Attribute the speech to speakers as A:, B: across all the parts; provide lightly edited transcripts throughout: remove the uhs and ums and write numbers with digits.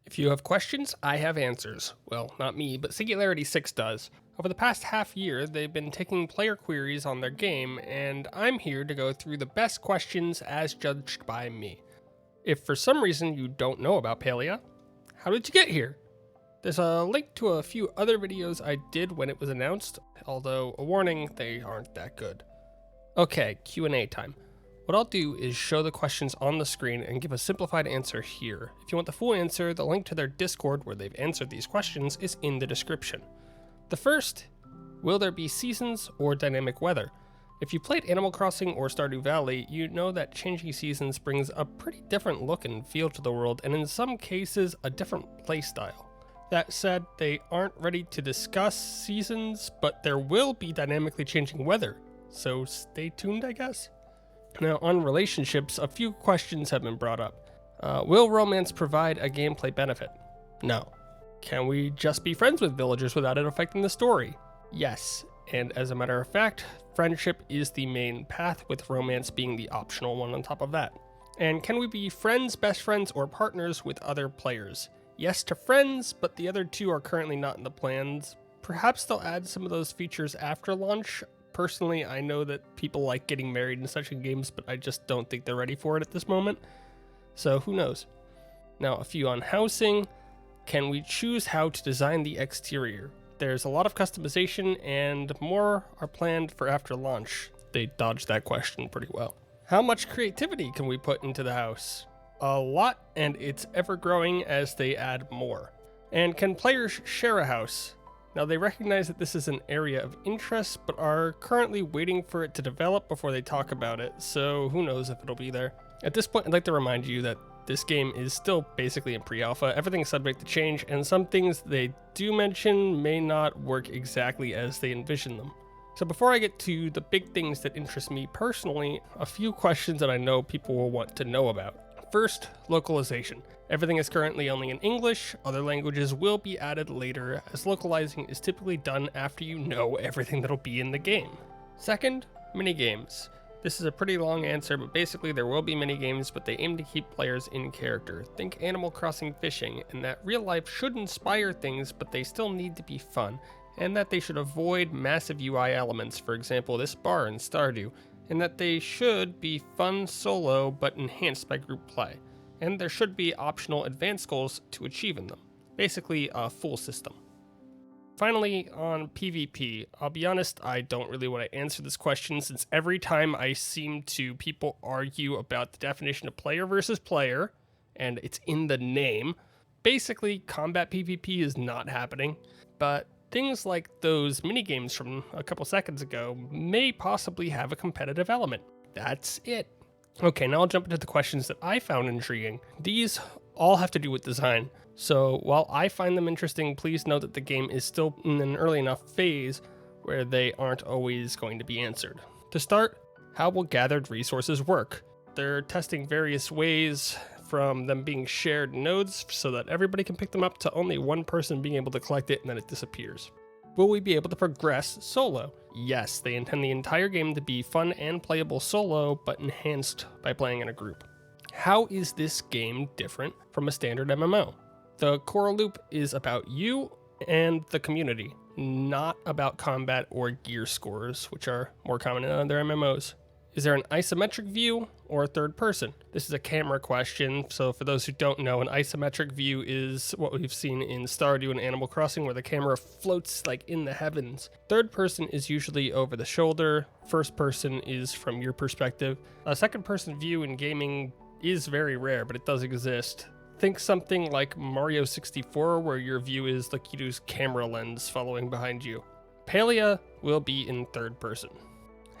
A: If you have questions, I have answers. Well, not me, but Singularity 6 does. Over the past half year, they've been taking player queries on their game, and I'm here to go through the best questions as judged by me. If for some reason you don't know about Palia, how did you get here? There's a link to a few other videos I did when it was announced, although a warning, they aren't that good. Okay, Q&A time. What I'll do is show the questions on the screen and give a simplified answer here. If you want the full answer, the link to their Discord where they've answered these questions is in the description. The first, will there be seasons or dynamic weather? If you played Animal Crossing or Stardew Valley, you know that changing seasons brings a pretty different look and feel to the world, and in some cases, a different playstyle. That said, they aren't ready to discuss seasons, but there will be dynamically changing weather, so stay tuned, I guess. Now, on relationships, a few questions have been brought up. Will romance provide a gameplay benefit? No. Can we just be friends with villagers without it affecting the story? Yes, and as a matter of fact, friendship is the main path, with romance being the optional one on top of that. And can we be friends, best friends, or partners with other players? Yes to friends, but the other two are currently not in the plans. Perhaps they'll add some of those features after launch. Personally, I know that people like getting married and such in games, but I just don't think they're ready for it at this moment. So who knows? Now, a few on housing. Can we choose how to design the exterior? There's a lot of customization and more are planned for after launch. They dodged that question pretty well. How much creativity can we put into the house? A lot, and it's ever growing as they add more. And can players share a house? Now, they recognize that this is an area of interest, but are currently waiting for it to develop before they talk about it, so who knows if it'll be there. At this point, I'd like to remind you that this game is still basically in pre-alpha. Everything's subject to change, and some things they do mention may not work exactly as they envision them. So before I get to the big things that interest me personally, a few questions that I know people will want to know about. First, localization. Everything is currently only in English. Other languages will be added later, as localizing is typically done after you know everything that'll be in the game. Second, minigames. This is a pretty long answer, but basically there will be minigames, but they aim to keep players in character. Think Animal Crossing fishing, and that real life should inspire things, but they still need to be fun, and that they should avoid massive UI elements, for example this bar in Stardew, and that they should be fun solo but enhanced by group play. And there should be optional advanced goals to achieving them. Basically, a full system. Finally, on PvP, I'll be honest, I don't really want to answer this question since every time I seem to people argue about the definition of player versus player, and it's in the name. Basically, combat PvP is not happening, but things like those minigames from a couple seconds ago may possibly have a competitive element. That's it. Okay, now I'll jump into the questions that I found intriguing. These all have to do with design. So while I find them interesting, please note that the game is still in an early enough phase where they aren't always going to be answered. To start, how will gathered resources work? They're testing various ways, from them being shared nodes so that everybody can pick them up to only one person being able to collect it and then it disappears. Will we be able to progress solo? Yes, they intend the entire game to be fun and playable solo, but enhanced by playing in a group. How is this game different from a standard MMO? The core loop is about you and the community, not about combat or gear scores, which are more common in other MMOs. Is there an isometric view or a third person? This is a camera question, so for those who don't know, an isometric view is what we've seen in Stardew and Animal Crossing, where the camera floats like in the heavens. Third person is usually over the shoulder. First person is from your perspective. A second person view in gaming is very rare, but it does exist. Think something like Mario 64, where your view is like you use camera lens following behind you. Palia will be in third person.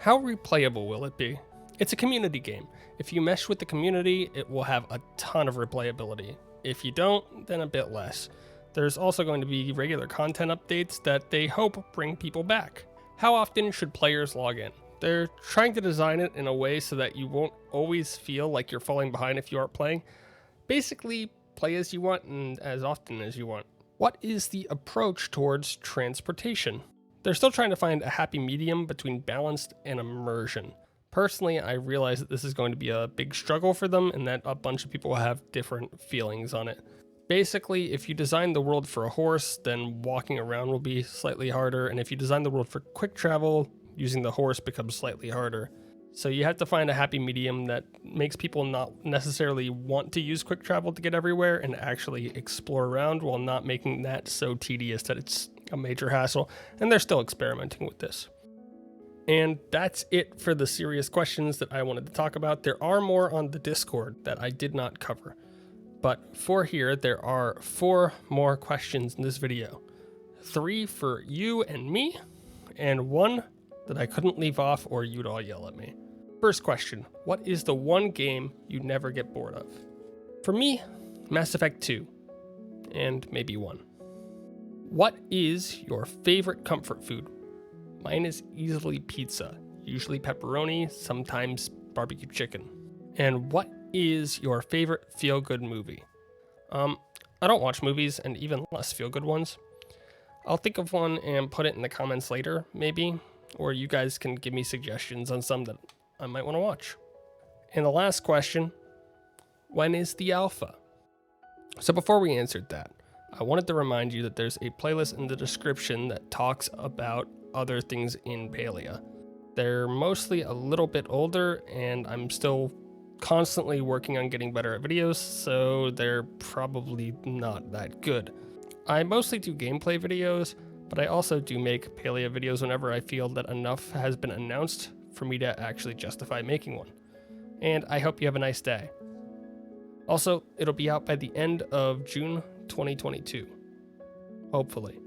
A: How replayable will it be? It's a community game. If you mesh with the community, it will have a ton of replayability. If you don't, then a bit less. There's also going to be regular content updates that they hope bring people back. How often should players log in? They're trying to design it in a way so that you won't always feel like you're falling behind if you aren't playing. Basically, play as you want and as often as you want. What is the approach towards transportation? They're still trying to find a happy medium between balanced and immersion. Personally, I realize that this is going to be a big struggle for them and that a bunch of people will have different feelings on it. Basically, if you design the world for a horse, then walking around will be slightly harder, and if you design the world for quick travel, using the horse becomes slightly harder. So you have to find a happy medium that makes people not necessarily want to use quick travel to get everywhere and actually explore around, while not making that so tedious that it's a major hassle, and they're still experimenting with this. And that's it for the serious questions that I wanted to talk about. There are more on the Discord that I did not cover. But for here, there are 4 more questions in this video. 3 for you and me, and 1 that I couldn't leave off or you'd all yell at me. First question, what is the one game you never get bored of? For me, Mass Effect 2, and maybe 1. What is your favorite comfort food? Mine is easily pizza, usually pepperoni, sometimes barbecue chicken. And what is your favorite feel-good movie? I don't watch movies, and even less feel-good ones. I'll think of one and put it in the comments later, maybe, or you guys can give me suggestions on some that I might want to watch. And the last question, when is the alpha? So before we answered that, I wanted to remind you that there's a playlist in the description that talks about other things in Palia. They're mostly a little bit older, and I'm still constantly working on getting better at videos, so they're probably not that good. I mostly do gameplay videos, but I also do make Palia videos whenever I feel that enough has been announced for me to actually justify making one. And I hope you have a nice day. Also, it'll be out by the end of June 2022. Hopefully.